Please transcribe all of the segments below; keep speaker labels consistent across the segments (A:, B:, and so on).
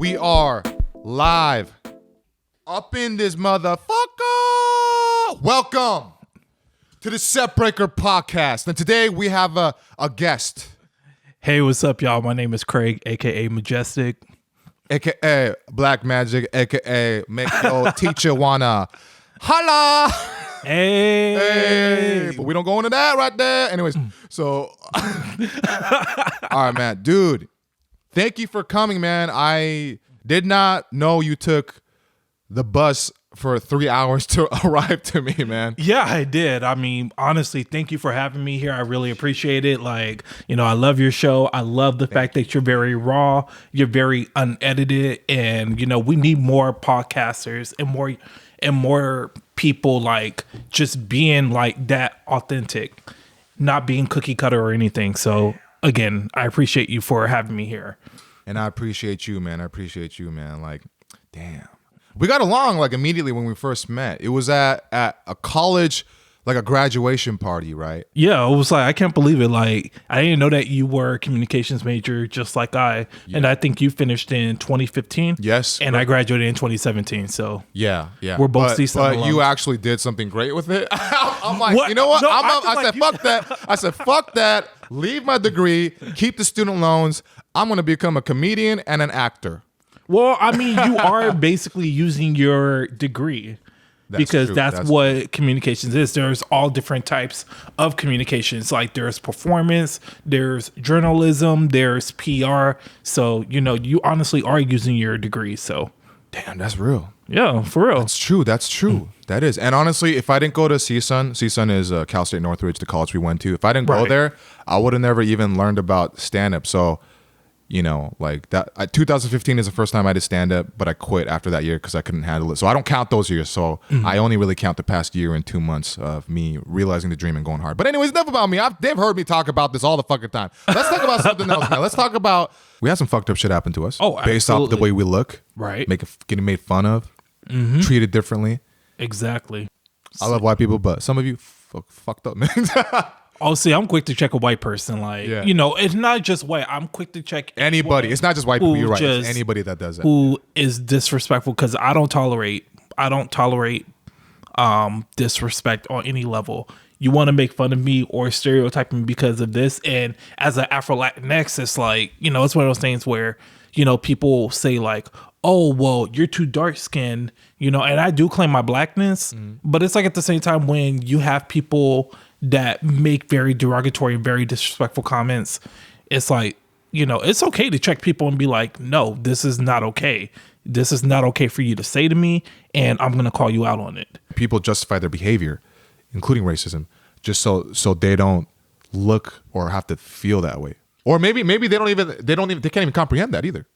A: We are live up in this motherfucker. Welcome to the Set Breaker podcast. And today we have a guest.
B: Hey, what's up, y'all? My name is Craig, a.k.a. Majestic.
A: A.k.a. Black Magic, a.k.a. make your teacher wanna holla.
B: Hey.
A: But we don't go into that right there. Anyways, so, all right, man. Dude, thank you for coming, man. I did not know you took the bus for 3 hours to arrive to me, man.
B: Yeah, I did. I mean, honestly, thank you for having me here. I really appreciate it. Like, you know, I love your show. I love the fact that you're very raw, you're very unedited, and, you know, we need more podcasters and more people like just being like that authentic, not being cookie cutter or anything. So again, I appreciate you for having me here.
A: And I appreciate you, man. Like, damn. We got along like immediately when we first met. It was at a college, like a graduation party, right?
B: Yeah, it was like, I can't believe it. Like, I didn't know that you were a communications major just like I. Yeah. And I think you finished in 2015.
A: Yes.
B: And I graduated in 2017. So
A: yeah.
B: We're both decent.
A: But you actually did something great with it. I'm like,
B: what?
A: You know what?
B: No,
A: I said, fuck that. I said, fuck that. Leave my degree. Keep the student loans. I'm going to become a comedian and an actor.
B: Well, I mean, you are basically using your degree. That's what communications is. There's all different types of communications. Like there's performance, there's journalism, there's PR. So, you know, you honestly are using your degree. So,
A: damn, that's real.
B: Yeah, for real.
A: That's true. That is. And honestly, if I didn't go to CSUN is Cal State Northridge, the college we went to. If I didn't go there, I would have never even learned about stand-up. So, you know, like that. 2015 is the first time I did stand up, but I quit after that year because I couldn't handle it. So I don't count those years. So I only really count the past year and 2 months of me realizing the dream and going hard. But anyways, enough about me. They've heard me talk about this all the fucking time. Let's talk about something else, man. Let's talk about, we had some fucked up shit happen to us.
B: Oh,
A: based off the way we look,
B: right?
A: Getting made fun of, treated differently.
B: Exactly.
A: I love white people, but some of you fucked up, man.
B: Oh, see, I'm quick to check a white person. Like, you know, it's not just white. I'm quick to check
A: anybody. It's not just white people. You're right. It's anybody that does that.
B: Who is disrespectful, because I don't tolerate disrespect on any level. You want to make fun of me or stereotype me because of this. And as an Afro-Latinx, it's like, you know, it's one of those things where, you know, people say like, oh, well, you're too dark skinned, you know, and I do claim my blackness, but it's like at the same time when you have people that make very derogatory and very disrespectful comments, it's like, you know, it's okay to check people and be like, no, this is not okay. This is not okay for you to say to me, and I'm going to call you out on it. People
A: justify their behavior, including racism, just so they don't look or have to feel that way. Or maybe they can't even comprehend that either.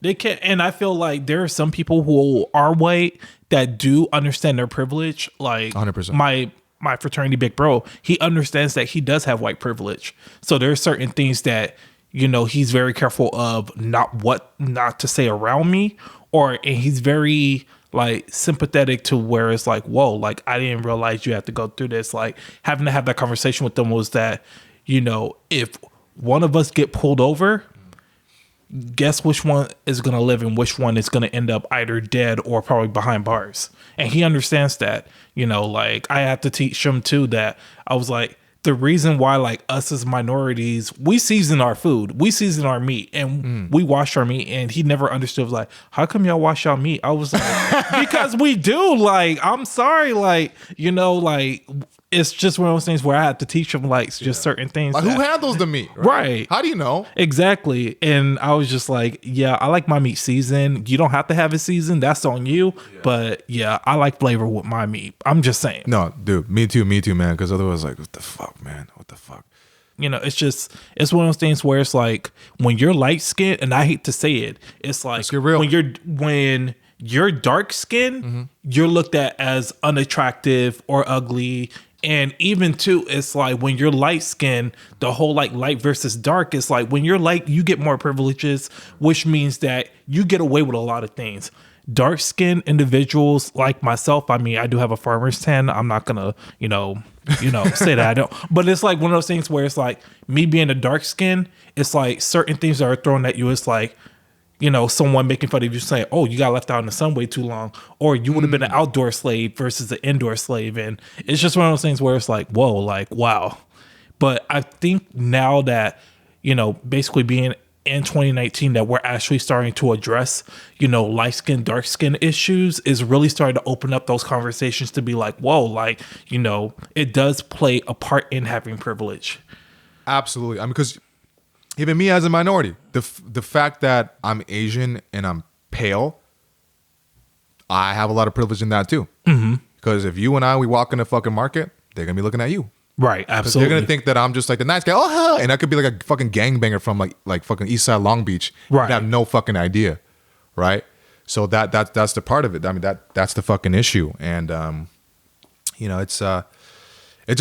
B: They can't, and I feel like there are some people who are white that do understand their privilege. Like
A: 100%.
B: My fraternity big bro, he understands that he does have white privilege. So there are certain things that, you know, he's very careful of not to say around me, and he's very like sympathetic to where it's like, whoa, like I didn't realize you had to go through this. Like having to have that conversation with them was that, you know, if one of us get pulled over, guess which one is going to live and which one is going to end up either dead or probably behind bars. And he understands that, you know, like I have to teach him too that I was like, the reason why like us as minorities, we season our food, we season our meat, and we wash our meat. And he never understood, like, how come y'all wash y'all meat? I was like, because we do. Like, I'm sorry. Like, you know, like it's just one of those things where I have to teach him like just certain things.
A: Like, who handles the meat?
B: Right.
A: How do you know?
B: Exactly. And I was just like, yeah, I like my meat seasoned. You don't have to have it seasoned. That's on you. Yeah. But yeah, I like flavor with my meat. I'm just saying.
A: No, dude, me too, man. Because otherwise, like, what the fuck, man? What the fuck?
B: You know, it's one of those things where it's like when you're light skinned, and I hate to say it, it's like when you're dark skinned, you're looked at as unattractive or ugly. And even too, it's like when you're light skinned, the whole like light versus dark is like when you're light, you get more privileges, which means that you get away with a lot of things. Dark skinned individuals like myself, I mean, I do have a farmer's tan. I'm not gonna, say that I don't. But it's like one of those things where it's like me being a dark skin, it's like certain things that are thrown at you. It's like, someone making fun of you saying, oh, you got left out in the sun way too long, or you would have been an outdoor slave versus an indoor slave. And it's just one of those things where it's like, whoa, like, wow. But I think now that, basically being in 2019, that we're actually starting to address, light skin, dark skin issues is really starting to open up those conversations to be like, whoa, like, it does play a part in having privilege.
A: Absolutely. I mean, because even me as a minority, the fact that I'm Asian and I'm pale, I have a lot of privilege in that too. Because if you and we walk in a fucking market, they're going to be looking at you.
B: Right, absolutely.
A: They're gonna think that I'm just like the nice guy. Oh, and I could be like a fucking gangbanger from like fucking East Side Long Beach.
B: Right,
A: and have no fucking idea, right? So that's the part of it. I mean that's the fucking issue, and it's a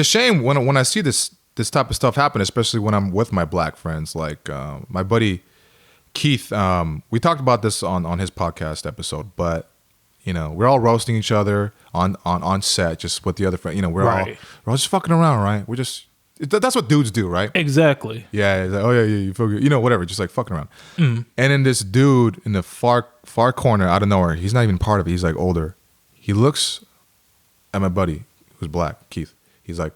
A: shame when I see this type of stuff happen, especially when I'm with my black friends. Like my buddy Keith, we talked about this on his podcast episode, but. We're all roasting each other on set, just with the other friend. We're all just fucking around, right? That's what dudes do, right?
B: Exactly.
A: Yeah. It's like, oh yeah, you feel good. Whatever, just like fucking around. And then this dude in the far corner, out of nowhere, he's not even part of it. He's like older. He looks at my buddy who's black, Keith. He's like,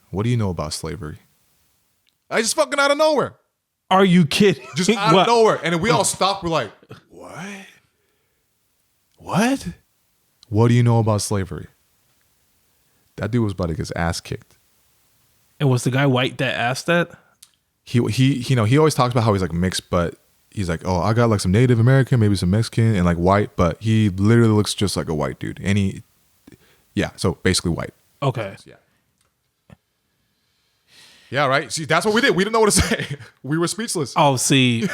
A: "What do you know about slavery?" I just fucking out of nowhere.
B: Are you kidding?
A: Just out of nowhere, and then we all stop. We're like, "What? What? What do you know about slavery?" That dude was about to get his ass kicked.
B: And was the guy white that asked that?
A: He always talks about how he's like mixed, but he's like, oh, I got like some Native American, maybe some Mexican, and like white, but he literally looks just like a white dude. And so basically white.
B: Okay.
A: Yeah. Yeah, right. See, that's what we did. We didn't know what to say. We were speechless.
B: Oh, see,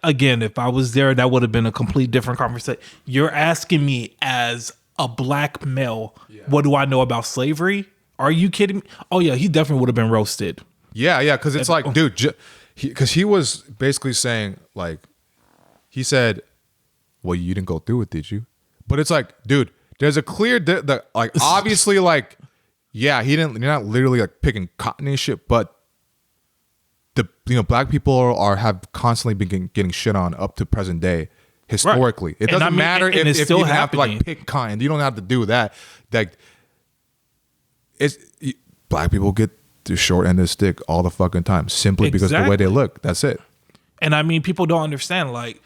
B: again, if I was there, that would have been a complete different conversation. You're asking me as a black male, what do I know about slavery? Are you kidding me? Oh, yeah, he definitely would have been roasted.
A: Yeah, because it's like, dude, because he was basically saying, like, he said, well, you didn't go through it, did you? But it's like, dude, there's a clear, like, obviously, like, yeah, he didn't. You're not literally like picking cotton and shit, but black people have constantly been getting shit on up to present day historically. Right. It doesn't matter if you even have to like pick cotton. You don't have to do that. Like, black people get the short end of the stick all the fucking time simply because of the way they look. That's it.
B: And I mean, people don't understand. Like,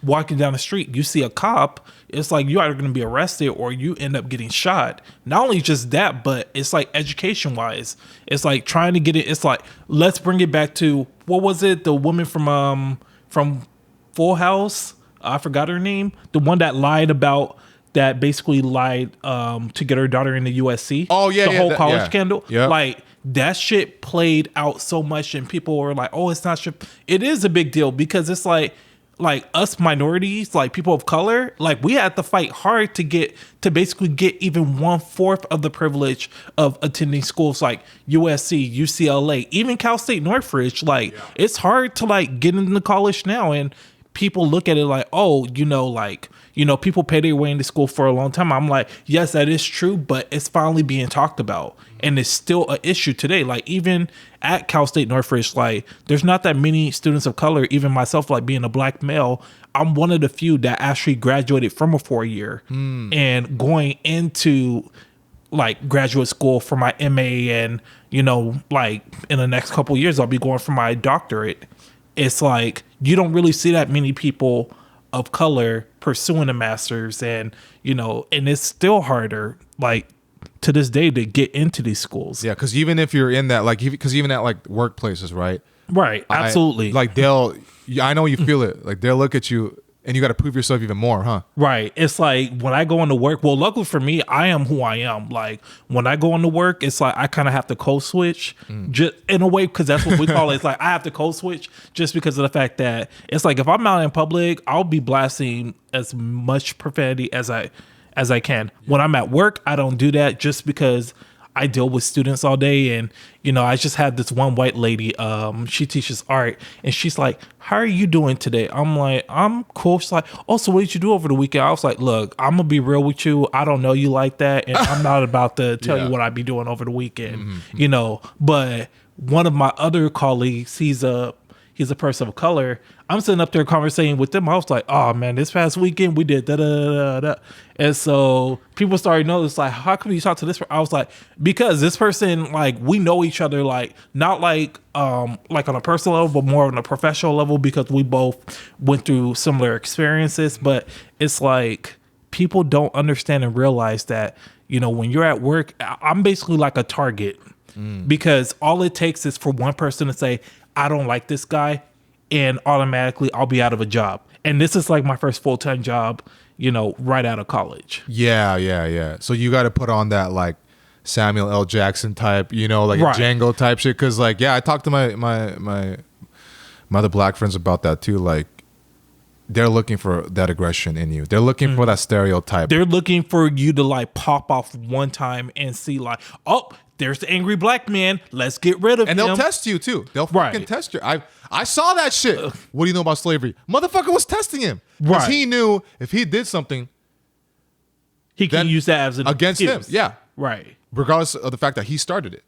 B: walking down the street, you see a cop, it's like you either going to be arrested or you end up getting shot. Not only just that, but it's like education wise, it's like trying to get it. It's like, let's bring it back to, what was it? The woman from Full House. I forgot her name. The one that basically lied to get her daughter into USC.
A: Oh yeah.
B: The whole college scandal.
A: Yeah.
B: Like, that shit played out so much and people were like, oh, it's not shit. It is a big deal because it's like us minorities, like people of color, like we had to fight hard to basically get even 1/4 of the privilege of attending schools like USC, UCLA, even Cal State Northridge. Like, it's hard to like get into college now, and people look at it like, oh, people pay their way into school for a long time. I'm like, yes, that is true, but it's finally being talked about. And it's still an issue today. Like, even at Cal State Northridge, like, there's not that many students of color, even myself, like being a black male, I'm one of the few that actually graduated from a 4-year and going into like graduate school for my MA, and, like in the next couple of years, I'll be going for my doctorate. It's like, you don't really see that many people of color pursuing a master's, and, and it's still harder, like, to this day to get into these schools.
A: Yeah, because even if you're in that, like, because even at like workplaces, right?
B: Right, absolutely.
A: I know you feel it. Like, they'll look at you and you got to prove yourself even more, huh?
B: Right. It's like when I go into work, well, luckily for me, I am who I am. Like, when I go into work, it's like I kind of have to code switch just in a way, because that's what we call it. It's like I have to code switch just because of the fact that it's like if I'm out in public, I'll be blasting as much profanity as I can. When I'm at work, I don't do that just because I deal with students all day. And, I just had this one white lady, she teaches art, and she's like, how are you doing today? I'm like, I'm cool. She's like, oh, so what did you do over the weekend? I was like, look, I'm going to be real with you. I don't know you like that. And I'm not about to tell you what I be doing over the weekend, but one of my other colleagues, he's a he's a person of color. I'm sitting up there conversating with them. I was like, oh man, this past weekend we did da da da da. And so people started noticing, like, how come you talk to this person? I was like, because this person, like, we know each other, like, not like on a personal level, but more on a professional level, because we both went through similar experiences. But it's like people don't understand and realize that, you know, when you're at work, I'm basically like a target, because all it takes is for one person to say, I don't like this guy, and automatically I'll be out of a job. And this is like my first full-time job, you know, right out of college.
A: Yeah. So you got to put on that like Samuel L. Jackson type, you know, like
B: Right.
A: a Django type shit. Cause like, yeah, I talked to my other black friends about that too. Like, they're looking for that aggression in you. They're looking for that stereotype.
B: They're looking for you to like pop off one time and see like, oh, there's the angry black man. Let's get rid of him.
A: And they'll test you too. They'll fucking test you. I saw that shit. What do you know about slavery? Motherfucker was testing him. Because he knew if he did something,
B: he can use that as an
A: against
B: excuse.
A: him. Yeah.
B: Right.
A: Regardless of the fact that he started it.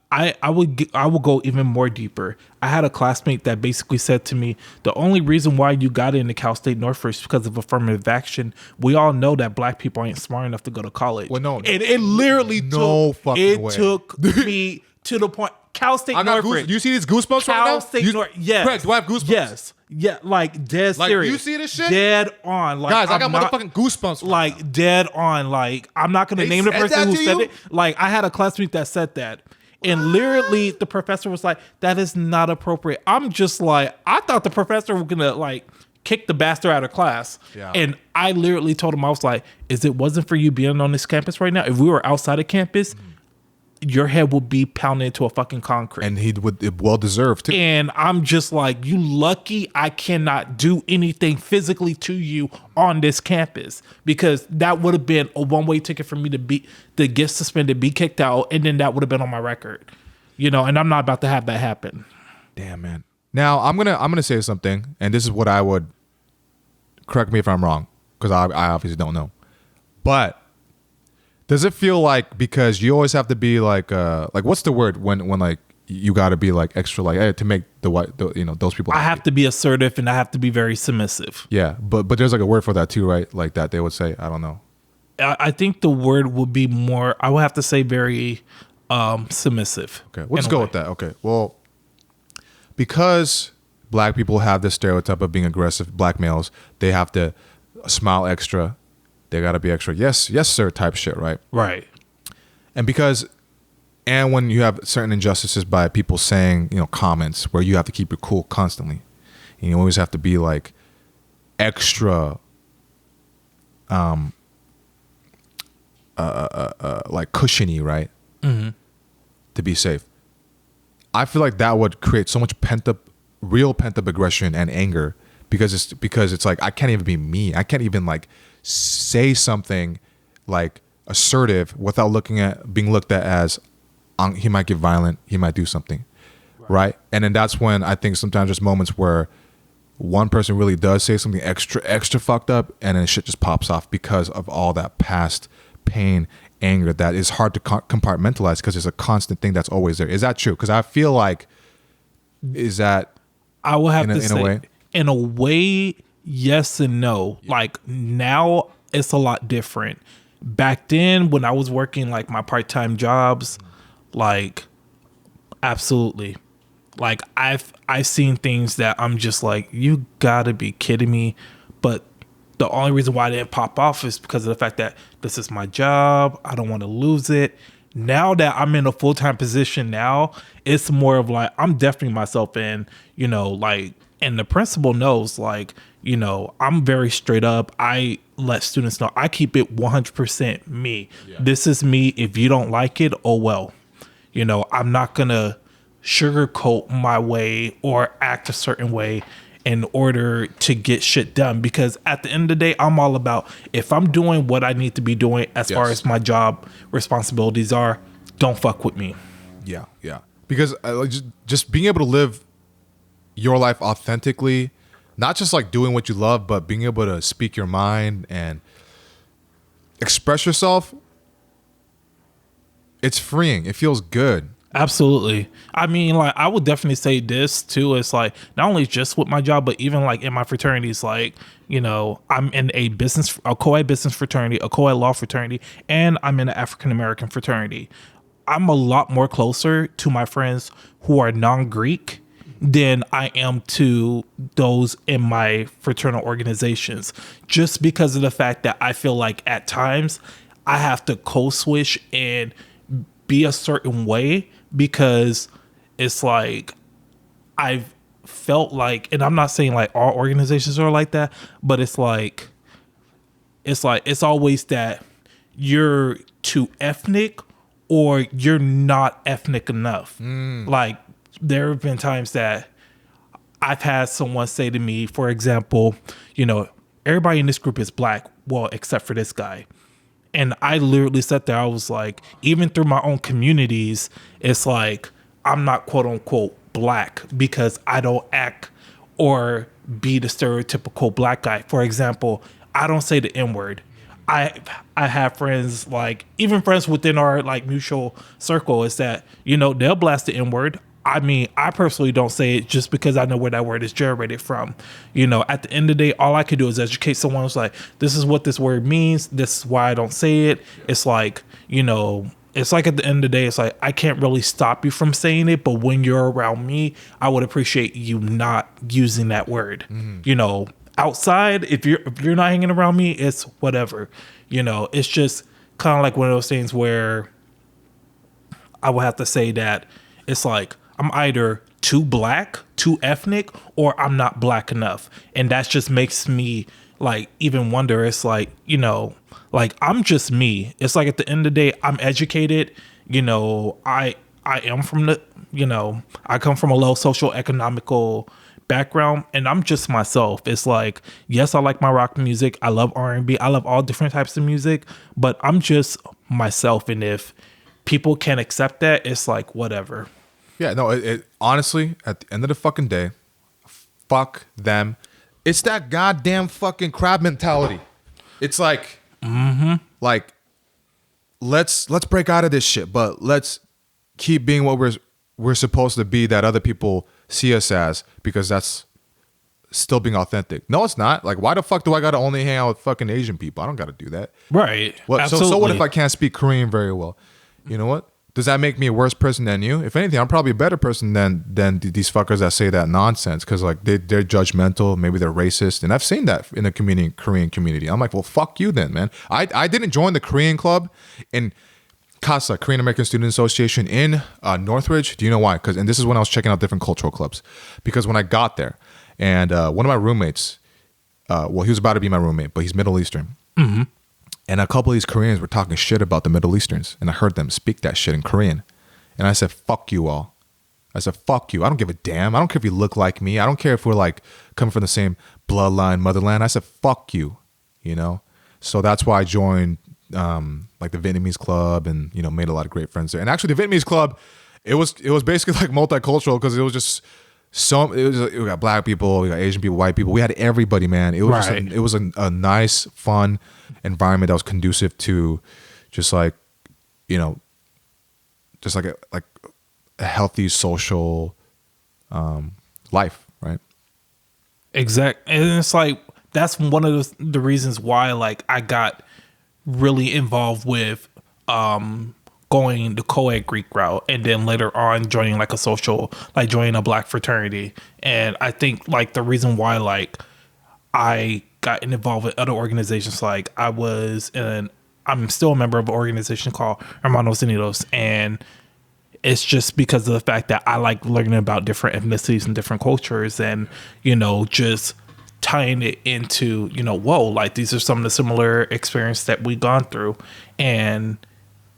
B: I would go even more deeper. I had a classmate that basically said to me, the only reason why you got into Cal State Northridge is because of affirmative action. We all know that black people ain't smart enough to go to college.
A: Well, no.
B: And it literally took me to the point. Cal State Northridge.
A: Do you see these goosebumps right now?
B: Cal State Northridge. Yes.
A: Greg, do I have goosebumps?
B: Yes. Yeah, like dead serious.
A: You see this shit?
B: Dead on. Like,
A: guys, I got motherfucking goosebumps.
B: Like dead on. Like, I'm not going to name the person who said it. Like, I had a classmate that said that. And literally, the professor was like, that is not appropriate. I'm just like, I thought the professor was going to, like, kick the bastard out of class. Yeah. And I literally told him, I was like, it wasn't for you being on this campus right now, if we were outside of campus, your head would be pounded into a fucking concrete.
A: And he would well deserved too.
B: And I'm just like, you lucky I cannot do anything physically to you on this campus, because that would have been a one-way ticket for me to get suspended, be kicked out, and then that would have been on my record. You know, and I'm not about to have that happen.
A: Damn, man. Now I'm gonna say something, and this is what I would, correct me if I'm wrong, because I obviously don't know. But does it feel like, because you always have to be like what's the word when like you got to be like extra, like to make those people
B: happy. I have to be assertive, and I have to be very submissive.
A: Yeah, but there's like a word for that too, right? Like that they would say, I don't know.
B: I think the word would be more, I would have to say very submissive.
A: Okay, let's go with that. Okay, well, because black people have this stereotype of being aggressive, black males, they have to smile extra. They got to be extra, yes, sir, type shit, right?
B: Right.
A: And when you have certain injustices by people saying, comments where you have to keep it cool constantly, and you always have to be like extra, like cushiony, right? Mm-hmm. To be safe. I feel like that would create so much real pent up aggression and anger, because it's like, I can't even be me. I can't even like say something like assertive without being looked at as he might get violent, he might do something, right? And then that's when I think sometimes there's moments where one person really does say something extra fucked up, and then shit just pops off because of all that past pain, anger that is hard to compartmentalize, because it's a constant thing that's always there. Is that true? Because I feel like, is that
B: I will have to say, in a way, yes and no. Yeah. Like, now it's a lot different. Back then, when I was working like my part-time jobs, like, absolutely. Like, I've seen things that I'm just like, you gotta be kidding me. But the only reason why I didn't pop off is because of the fact that this is my job. I don't want to lose it. Now that I'm in a full-time position now, it's more of like, I'm definitely myself in, like, and the principal knows, like, I'm very straight up. I let students know I keep it 100% me. Yeah. This is me. If you don't like it, oh well. I'm not going to sugarcoat my way or act a certain way in order to get shit done, because at the end of the day, I'm all about, if I'm doing what I need to be doing as far as my job responsibilities are, don't fuck with me.
A: Yeah. Because just being able to live your life authentically, not just like doing what you love, but being able to speak your mind and express yourself, it's freeing. It feels good.
B: Absolutely. I mean, like, I would definitely say this too. It's like not only just with my job, but even like in my fraternities, like, I'm in a co-ed business fraternity, a co-ed law fraternity, and I'm in an African American fraternity. I'm a lot more closer to my friends who are non-Greek than I am to those in my fraternal organizations, just because of the fact that I feel like at times I have to code switch and be a certain way, because it's like I've felt like, and I'm not saying like all organizations are like that, but it's always that you're too ethnic or you're not ethnic enough. Like, there have been times that I've had someone say to me, for example, everybody in this group is black, well, except for this guy. And I literally sat there, I was like, even through my own communities, it's like, I'm not quote unquote black because I don't act or be the stereotypical black guy. For example, I don't say the N word. I have friends, like even friends within our like mutual circle, is that, they'll blast the N word. I mean, I personally don't say it just because I know where that word is generated from. At the end of the day, all I could do is educate someone who's like, this is what this word means. This is why I don't say it. It's like, it's like at the end of the day, it's like, I can't really stop you from saying it. But when you're around me, I would appreciate you not using that word. Outside, if you're not hanging around me, it's whatever. It's just kind of like one of those things where I would have to say that it's like, I'm either too black, too ethnic, or I'm not black enough. And that just makes me like even wonder. It's like, like I'm just me. It's like at the end of the day, I'm educated. I am from I come from a low social economical background, and I'm just myself. It's like, yes, I like my rock music. I love R&B. I love all different types of music, but I'm just myself. And if people can't accept that, it's like, whatever.
A: Yeah, no, it honestly, at the end of the fucking day, fuck them. It's that goddamn fucking crab mentality. It's like, like, let's break out of this shit, but let's keep being what we're supposed to be, that other people see us as, because that's still being authentic. No, it's not. Like, why the fuck do I gotta only hang out with fucking Asian people? I don't gotta do that.
B: Right.
A: What? So what if I can't speak Korean very well? You know what? Does that make me a worse person than you? If anything, I'm probably a better person than these fuckers that say that nonsense, because like they're judgmental, maybe they're racist, and I've seen that in the Korean community. I'm like, well, fuck you then, man. I didn't join the Korean club in CASA, Korean American Student Association in Northridge. Do you know why? And this is when I was checking out different cultural clubs, because when I got there, and one of my roommates, well, he was about to be my roommate, but he's Middle Eastern. Mm-hmm. And a couple of these Koreans were talking shit about the Middle Easterns. And I heard them speak that shit in Korean. And I said, fuck you all. I said, fuck you. I don't give a damn. I don't care if you look like me. I don't care if we're like coming from the same bloodline, motherland. I said, fuck you, So that's why I joined like the Vietnamese club, and, made a lot of great friends there. And actually the Vietnamese club, it was basically like multicultural, because it was just we got black people, we got Asian people, white people. We had everybody, man. It was
B: right.
A: It was a nice, fun environment that was conducive to just like, just like a healthy social life, right?
B: Exact. And it's like, that's one of the reasons why like I got really involved with going the co-ed Greek route, and then later on joining like a social, like joining a black fraternity. And I think like the reason why like I got involved with other organizations, like I'm still a member of an organization called Hermanos Unidos, and it's just because of the fact that I like learning about different ethnicities and different cultures, and just tying it into whoa, like these are some of the similar experiences that we've gone through. And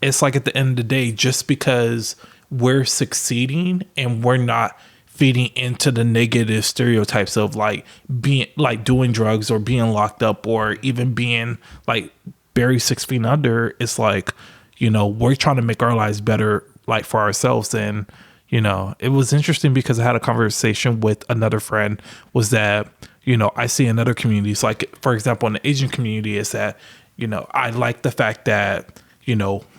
B: it's like at the end of the day, just because we're succeeding and we're not feeding into the negative stereotypes of like being like doing drugs or being locked up or even being like buried 6 feet under, it's like, we're trying to make our lives better, like for ourselves. And, it was interesting because I had a conversation with another friend, was that, I see in other communities, like for example, in the Asian community, is that, I like the fact that,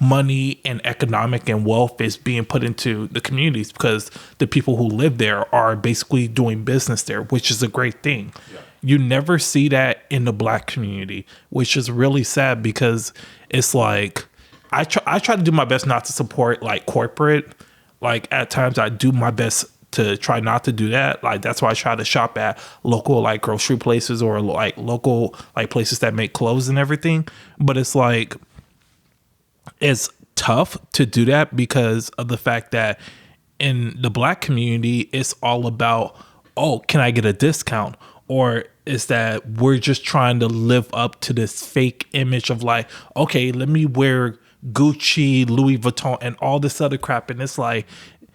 B: money and economic and wealth is being put into the communities because the people who live there are basically doing business there, which is a great thing. Yeah. You never see that in the Black community, which is really sad because it's like I try to do my best not to support like corporate. Like at times I do my best to try not to do that. Like that's why I try to shop at local like grocery places or like local like places that make clothes and everything. But it's like it's tough to do that because of the fact that in the Black community, it's all about, oh, can I get a discount? Or is that we're just trying to live up to this fake image of like, okay, let me wear Gucci, Louis Vuitton, and all this other crap. And it's like,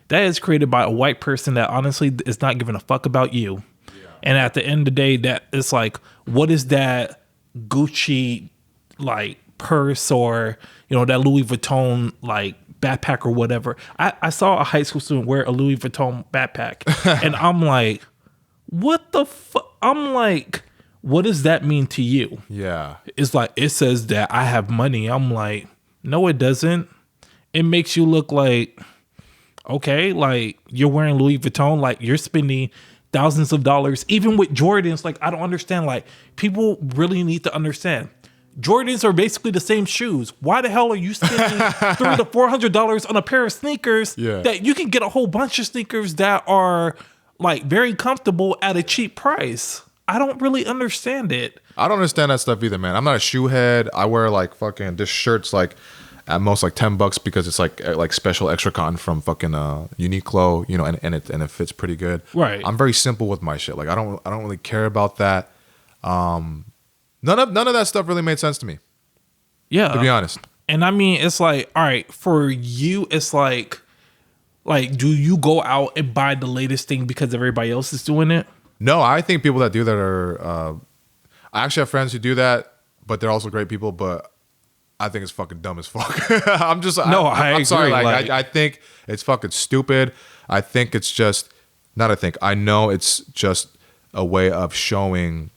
B: that is created by a white person that honestly is not giving a fuck about you. Yeah. And at the end of the day, that it's like, what is that Gucci like purse or, that Louis Vuitton like backpack or whatever? I saw a high school student wear a Louis Vuitton backpack and I'm like, what the fuck? I'm like, what does that mean to you?
A: Yeah.
B: It's like, it says that I have money. I'm like, no, it doesn't. It makes you look like, okay, like you're wearing Louis Vuitton, like you're spending thousands of dollars, even with Jordans. Like, I don't understand. Like, people really need to understand. Jordans are basically the same shoes. Why the hell are you spending $300 to $400 on a pair of sneakers that you can get a whole bunch of sneakers that are like very comfortable at a cheap price? I don't really understand it.
A: I don't understand that stuff either, man. I'm not a shoe head. I wear like fucking this shirt's like at most like $10 because it's like special extra cotton from fucking Uniqlo, and it fits pretty good.
B: Right.
A: I'm very simple with my shit. Like I don't really care about that. None of that stuff really made sense to me.
B: Yeah.
A: To be honest.
B: And I mean, it's like, all right, for you, it's like, do you go out and buy the latest thing because everybody else is doing it?
A: No, I think people that do that are. I actually have friends who do that, but they're also great people. But I think it's fucking dumb as fuck. I'm sorry. Like, I think it's fucking stupid. I think it's just not. I know it's just a way of showing.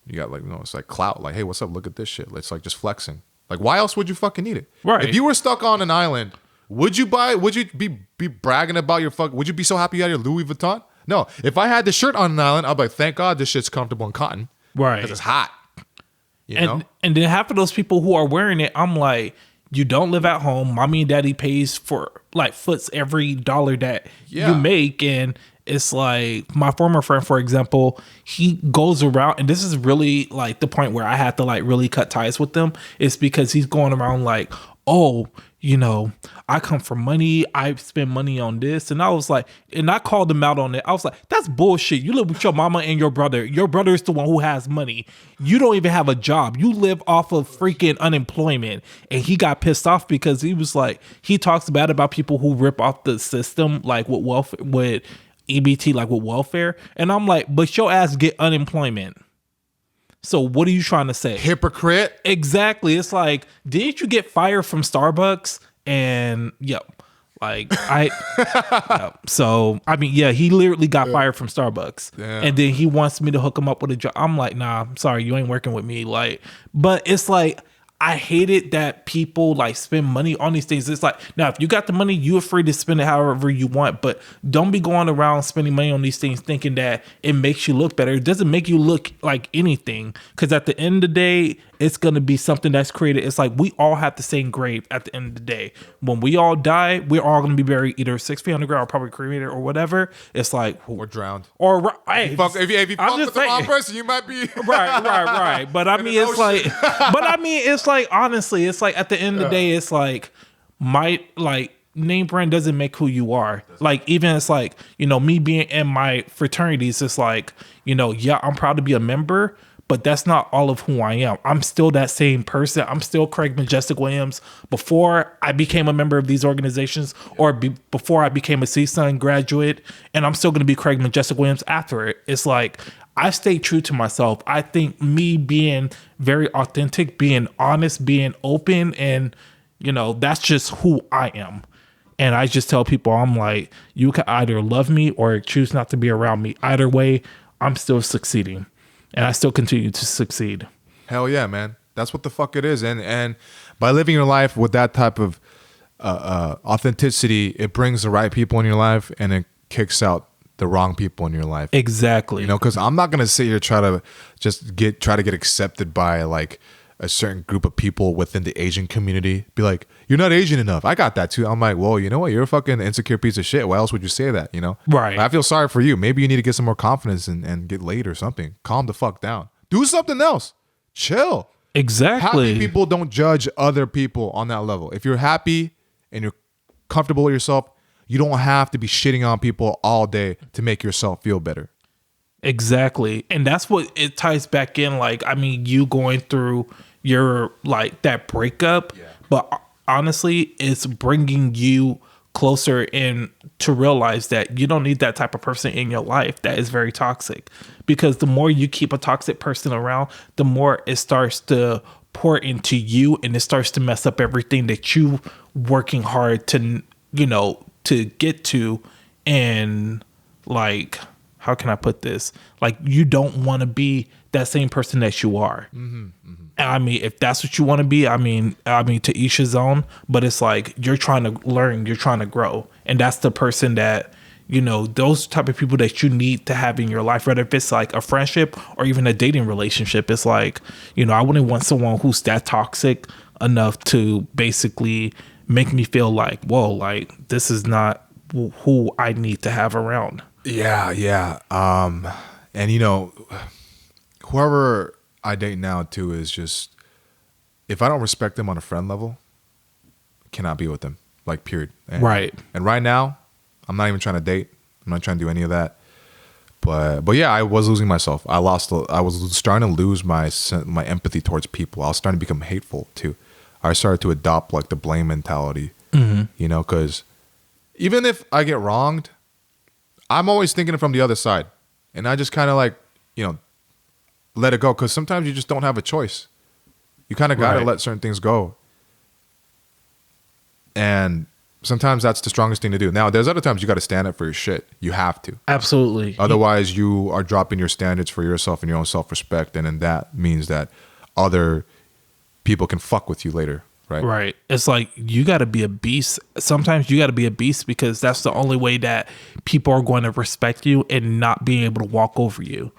A: You got like it's like clout. Like, hey, what's up? Look at this shit. It's like just flexing. Like, why else would you fucking need it?
B: Right.
A: If you were stuck on an island, would you be bragging about your fuck? Would you be so happy you had your Louis Vuitton? No. If I had the shirt on an island, I'd be like, thank God this shit's comfortable and cotton.
B: Right.
A: Because it's hot.
B: And then half of those people who are wearing it, I'm like, you don't live at home. Mommy and daddy pays for like foots every dollar that you make. And it's like my former friend, for example, he goes around, and this is really like the point where I had to like really cut ties with them. It's because he's going around like, oh, I come from money. I spend money on this. And I was like, and I called him out on it. I was like, that's bullshit. You live with your mama and your brother. Your brother is the one who has money. You don't even have a job. You live off of freaking unemployment. And he got pissed off because he was like, he talks bad about people who rip off the system, like with welfare, with EBT, like with welfare. And I'm like, but your ass get unemployment. So what are you trying to say?
A: Hypocrite.
B: Exactly. It's like, didn't you get fired from Starbucks? And so I mean, he literally got fired from Starbucks. Damn. And then he wants me to hook him up with a job. I'm like, nah, I'm sorry, you ain't working with me. Like, but it's like, I hate it that people like spend money on these things. It's like, now, if you got the money, you're free to spend it however you want, but don't be going around spending money on these things thinking that it makes you look better. It doesn't make you look like anything, because at the end of the day, it's going to be something that's created. It's like we all have the same grave at the end of the day. When we all die, we're all going to be buried either 6 feet underground or probably cremated or whatever. It's like,
A: or drowned.
B: Or if
A: you fuck with the wrong person, you might be
B: right. But I mean, it's like, honestly, it's like at the end of the day, it's like name brand doesn't make who you are. Like, even it's like, me being in my fraternities, it's like, I'm proud to be a member, but that's not all of who I am. I'm still that same person. I'm still Craig Majestic Williams before I became a member of these organizations, or before I became a CSUN graduate, and I'm still going to be Craig Majestic Williams after it. It's like, I stay true to myself. I think me being very authentic, being honest, being open, and that's just who I am. And I just tell people, I'm like, you can either love me or choose not to be around me. Either way, I'm still succeeding. And I still continue to succeed.
A: Hell yeah, man. That's what the fuck it is. And by living your life with that type of authenticity, it brings the right people in your life, and it kicks out the wrong people in your life.
B: Exactly.
A: You know, because I'm not gonna sit here try to get accepted by like a certain group of people within the Asian community. Be like, you're not Asian enough. I got that too. I'm like, well, you know what? You're a fucking insecure piece of shit. Why else would you say that? You know?
B: Right.
A: I feel sorry for you. Maybe you need to get some more confidence and get laid or something. Calm the fuck down. Do something else. Chill.
B: Exactly.
A: Happy people don't judge other people on that level. If you're happy and you're comfortable with yourself, you don't have to be shitting on people all day to make yourself feel better.
B: Exactly. And that's what it ties back in. Like, I mean, you going through your, like, that breakup, but honestly, it's bringing you closer in to realize that you don't need that type of person in your life that is very toxic, because the more you keep a toxic person around, the more it starts to pour into you, and it starts to mess up everything that you working hard to, you know, to get to. And like, how can I put this? Like, you don't want to be that same person that you are. And I mean, if that's what you want to be, I mean, to each his own, but it's like, you're trying to learn, you're trying to grow. And that's the person that, you know, those type of people that you need to have in your life, whether if it's like a friendship or even a dating relationship. It's like, you know, I wouldn't want someone who's that toxic enough to basically make me feel like, whoa, like, this is not who I need to have around.
A: Yeah. And you know, whoever I date now too is just, if I don't respect them on a friend level, I cannot be with them. Like, period.
B: Right.
A: And right now, I'm not even trying to date. I'm not trying to do any of that. But yeah, I was losing myself. I was starting to lose my empathy towards people. I was starting to become hateful too. I started to adopt like the blame mentality. You know, because even if I get wronged, I'm always thinking from the other side, and I just kind of like, you know, let it go, because sometimes you just don't have a choice. You kind of got to let certain things go, and sometimes that's the strongest thing to do. Now, there's other times you got to stand up for your shit. You have to.
B: Absolutely.
A: Otherwise, you are dropping your standards for yourself and your own self-respect, and then that means that other people can fuck with you later. Right.
B: It's like, you got to be a beast. Sometimes you got to be a beast, because that's the only way that people are going to respect you and not being able to walk over you.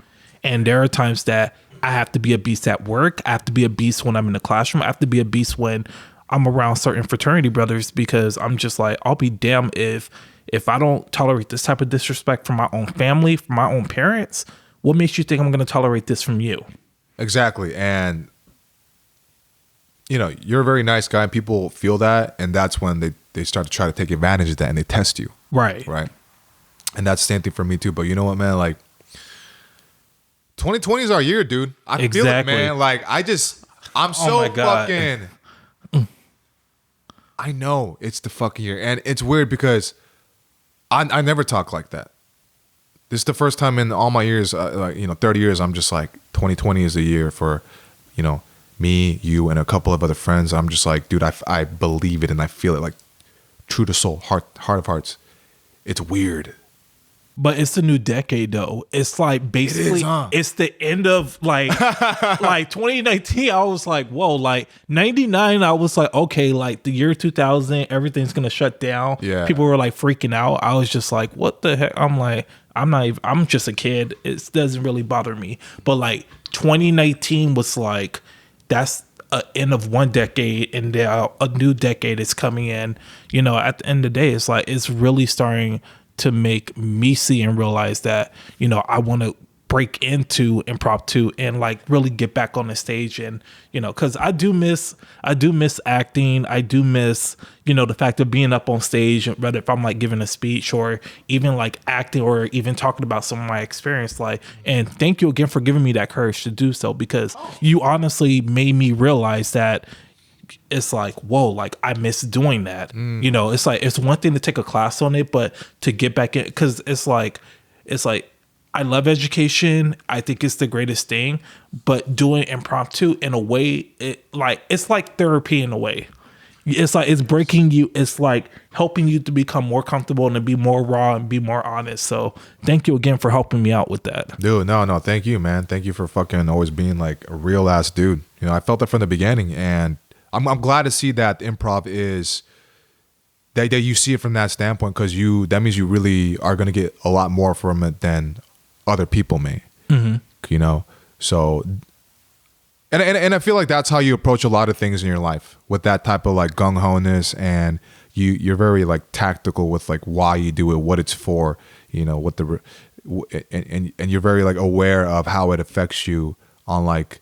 B: And there are times that I have to be a beast at work. I have to be a beast when I'm in the classroom. I have to be a beast when I'm around certain fraternity brothers, because I'm just like, I'll be damned if I don't tolerate this type of disrespect from my own family, from my own parents. What makes you think I'm going to tolerate this from you?
A: Exactly. And you know, you're a very nice guy, and people feel that, and that's when they start to try to take advantage of that, and they test you. Right. And that's the same thing for me too. But you know what, man? Like, 2020 is our year, dude. I feel it, man. Like, I'm so fucking. I know it's the fucking year, and it's weird because I never talk like that. This is the first time in all my years, like, you know, 30 years, I'm just like, 2020 is the year for, you know, me, you, and a couple of other friends. I'm just like, dude, I believe it, and I feel it, like, true to soul, heart of hearts. It's weird.
B: But it's the new decade, though. It's like, basically, it's the end of like, like 2019. I was like, whoa, like 99. I was like, okay, like the year 2000, everything's going to shut down. Yeah. People were like freaking out. I was just like, what the heck? I'm like, I'm just a kid. It doesn't really bother me. But like 2019 was like, that's an end of one decade, and now a new decade is coming in. You know, at the end of the day, it's like, it's really starting to make me see and realize that, you know, I want to break into impromptu and like really get back on the stage. And, you know, because I do miss acting. I do miss, you know, the fact of being up on stage, whether if I'm like giving a speech or even like acting or even talking about some of my experience. Like, and thank you again for giving me that courage to do so, because you honestly made me realize that it's like, whoa, like I miss doing that. You know, it's like, it's one thing to take a class on it, but to get back in, because it's like I love education. I think it's the greatest thing, but doing impromptu in a way, it's like therapy in a way. It's like, it's breaking you. It's like helping you to become more comfortable and to be more raw and be more honest. So thank you again for helping me out with that.
A: Dude, no, thank you, man. Thank you for fucking always being like a real ass dude. You know, I felt that from the beginning, and I'm glad to see that improv is that you see it from that standpoint, because that means you really are going to get a lot more from it than other people may. You know, so and I feel like that's how you approach a lot of things in your life, with that type of like gung ho-ness, and you're very like tactical with like why you do it, what it's for, you know, what and you're very like aware of how it affects you on like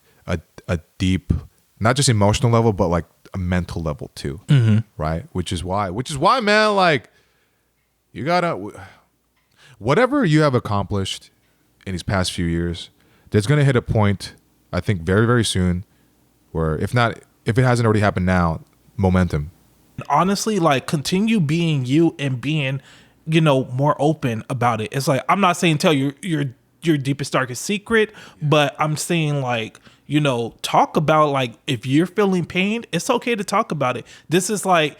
A: a deep, not just emotional level, but like a mental level too. Right. Which is why, man, like you gotta, whatever you have accomplished in these past few years, there's going to hit a point, I think very, very soon, where if it hasn't already happened now, momentum.
B: Honestly, like, continue being you and being, you know, more open about it. It's like, I'm not saying tell your deepest, darkest secret, but I'm saying, like, you know, talk about, like, if you're feeling pain, it's okay to talk about it. This is like,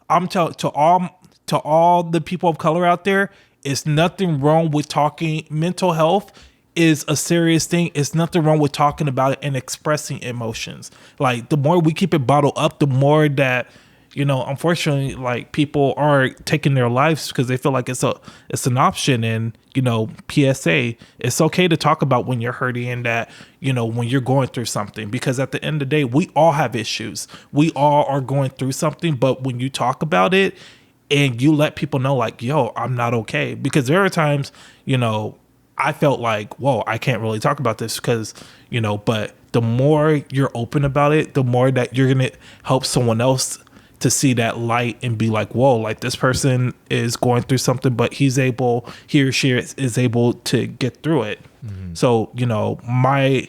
B: I'm to all the people of color out there, it's nothing wrong with talking. Mental health is a serious thing. It's nothing wrong with talking about it and expressing emotions. Like, the more we keep it bottled up, the more that, you know, unfortunately, like, people are taking their lives because they feel like it's an option. And, you know, PSA, it's okay to talk about when you're hurting and that, you know, when you're going through something, because at the end of the day, we all have issues. We all are going through something. But when you talk about it and you let people know, like, yo, I'm not okay, because there are times, you know, I felt like, whoa, I can't really talk about this because, you know, but the more you're open about it, the more that you're going to help someone else to see that light and be like, whoa, like, this person is going through something, but he or she is able to get through it. So, you know, my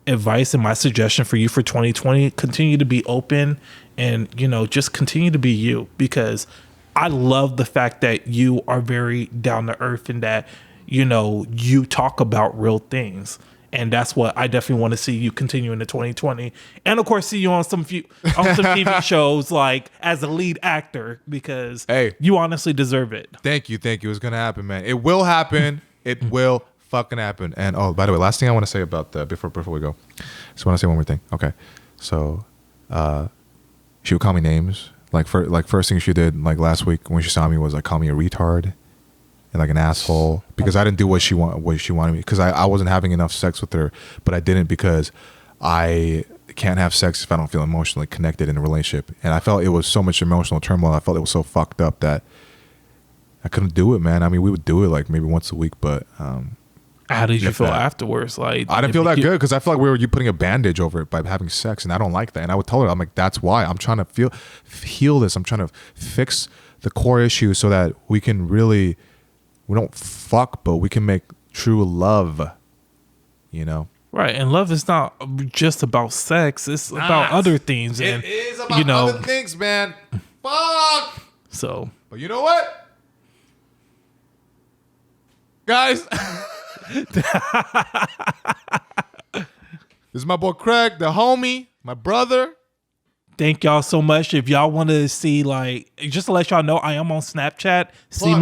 B: advice and my suggestion for you for 2020, continue to be open and, you know, just continue to be you, because I love the fact that you are very down to earth and that, you know, you talk about real things. And that's what I definitely want to see you continue into 2020. And of course, see you on some TV shows, like as a lead actor, because you honestly deserve it.
A: Thank you. It's going to happen, man. It will happen. It will fucking happen. And oh, by the way, last thing I want to say about before we go, just want to say one more thing. Okay. So, she would call me names. First thing she did, like, last week when she saw me was like call me a retard and like an asshole, because I didn't do what she wanted me, because I wasn't having enough sex with her, but I didn't because I can't have sex if I don't feel emotionally connected in a relationship. And I felt it was so much emotional turmoil. I felt it was so fucked up that I couldn't do it, man. I mean, we would do it like maybe once a week, but
B: how did you feel afterwards? Like,
A: I didn't feel that good, because I felt like you putting a bandage over it by having sex, and I don't like that. And I would tell her, I'm like, that's why I'm trying to heal this. I'm trying to fix the core issue so that we can really, we don't fuck, but we can make true love, you know?
B: Right. And love is not just about sex. It's about other things.
A: It is about other things, man. Fuck.
B: So.
A: But you know what? Guys. This is my boy Craig, the homie, my brother.
B: Thank y'all so much. If y'all want to see, like, just to let y'all know, I am on Snapchat. See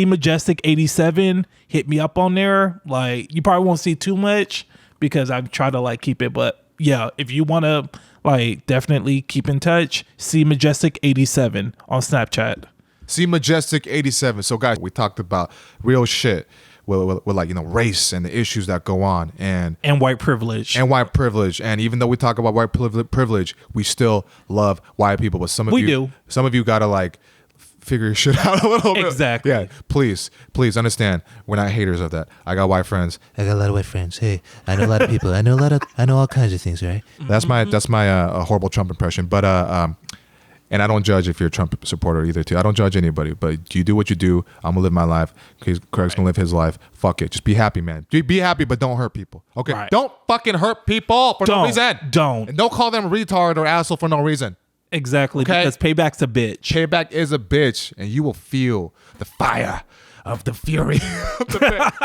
B: Majestic87. Hit me up on there. Like, you probably won't see too much because I try to like keep it. But yeah, if you want to, like, definitely keep in touch, see Majestic87 on Snapchat.
A: See Majestic87. So guys, we talked about real shit. With like, you know, race and the issues that go on, and
B: white privilege.
A: And even though we talk about white privilege, we still love white people. But some of you gotta like figure your shit out a little bit.
B: Exactly.
A: Yeah. Please understand, we're not haters of that. I got white friends.
C: I got a lot of white friends. Hey, I know a lot of people. I know all kinds of things, right?
A: That's my horrible Trump impression. But and I don't judge if you're a Trump supporter either, too. I don't judge anybody, but you do what you do. I'm gonna live my life. Craig's gonna live his life. Fuck it. Just be happy, man. Be happy, but don't hurt people. Okay?
B: Right.
A: Don't fucking hurt people for no reason.
B: Don't.
A: And don't call them a retard or asshole for no reason.
B: Exactly,
A: okay?
B: Because payback's a bitch.
A: Payback is a bitch, and you will feel the fire of the fury.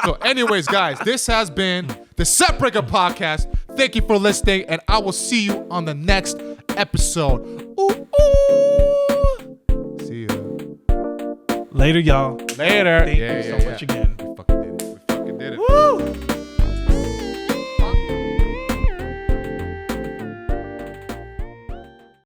A: So anyways, guys, this has been the Sepbreaker Podcast. Thank you for listening, and I will see you on the next episode. Ooh, ooh. See ya.
B: Later, y'all.
A: Later.
B: Thank you so much again.